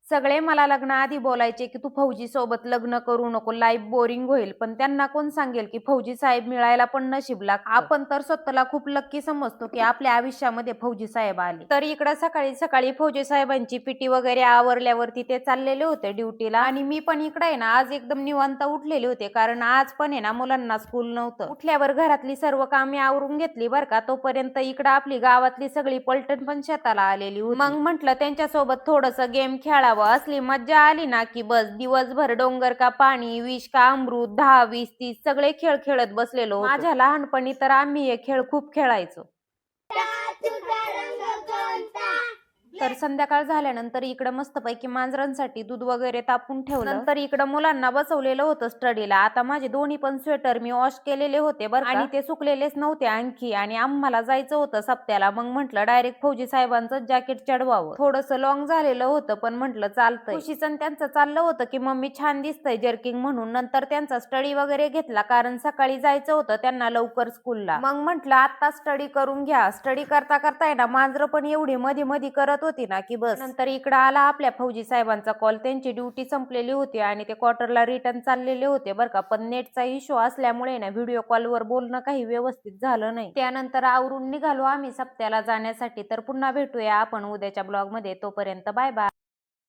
सगळे मला लग्नाआधी बोलायचे की तू फौजी सोबत लग्न करू नको, लाईफ बोरिंग होईल. पण त्यांना कोण सांगेल की फौजी साहेब मिळायला पण नशीब लागतं. आपण तर स्वतःला खूप लक्की समजतो की आपल्या आयुष्यामध्ये फौजी साहेब आले. तर इकडं सकाळी सकाळी फौजी साहेबांची पिटी वगैरे आवरल्यावरती ते चाललेले होते ड्युटीला आणि मी पण इकडे आहे ना आज एकदम निवांत उठलेले होते, कारण आज पण आहे ना मुलांना स्कूल नव्हतं. उठल्यावर घरातली सर्व कामे आवरून घेतली बरं का. तोपर्यंत इकडं आपली गावातली सगळी पलटण पण शेताला आलेली होती. मग म्हटलं त्यांच्यासोबत थोडंसं गेम खेळावं. असली मज्जा आली ना की बस दिवसभर डोंगर का पाणी, विष का अमृत, 10, 20, 30 सगळे खेळ खेळत बसलेलो. माझ्या लहानपणी तर आम्ही हे खेळ खूप खेळायचो. तर संध्याकाळ झाल्यानंतर इकडं मस्तपैकी मांजरांसाठी दूध वगैरे तापून ठेवलं. नंतर इकडं मुलांना बसवलेलं होतं स्टडीला. आता माझे दोन्ही पण स्वेटर मी वॉश केलेले होते बरं आणि ते सुकलेलेच नव्हते आणखी, आणि आम्हाला जायचं होतं सप्त्याला. मग म्हटलं डायरेक्ट फौजी साहेबांचं जॅकेट चढवावं. थोडंसं लॉंग झालेलं होतं पण म्हटलं चालतंय. खुशीचं त्यांचं चाललं होतं की मम्मी छान दिसतंय जर्किंग म्हणून. नंतर त्यांचा स्टडी वगैरे घेतला कारण सकाळी जायचं होतं त्यांना लवकर स्कूलला. मग म्हटलं आता स्टडी करून घ्या. स्टडी करता करता ना मांजरं पण एवढी मध्ये मध्ये करत होती ना की बस. नंतर इकडं आला आपल्या फौजी साहेबांचा कॉल. त्यांची ड्युटी संपलेली होती आणि ते क्वार्टरला रिटर्न चाललेले होते बरं का. पण नेटचा इश्यू असल्यामुळे ना व्हिडिओ कॉलवर बोलणं काही व्यवस्थित झालं नाही. त्यानंतर आवरून निघालो आम्ही सप्त्याला जाण्यासाठी. तर पुन्हा भेटूया आपण उद्याच्या ब्लॉग मध्ये. तोपर्यंत बाय बाय.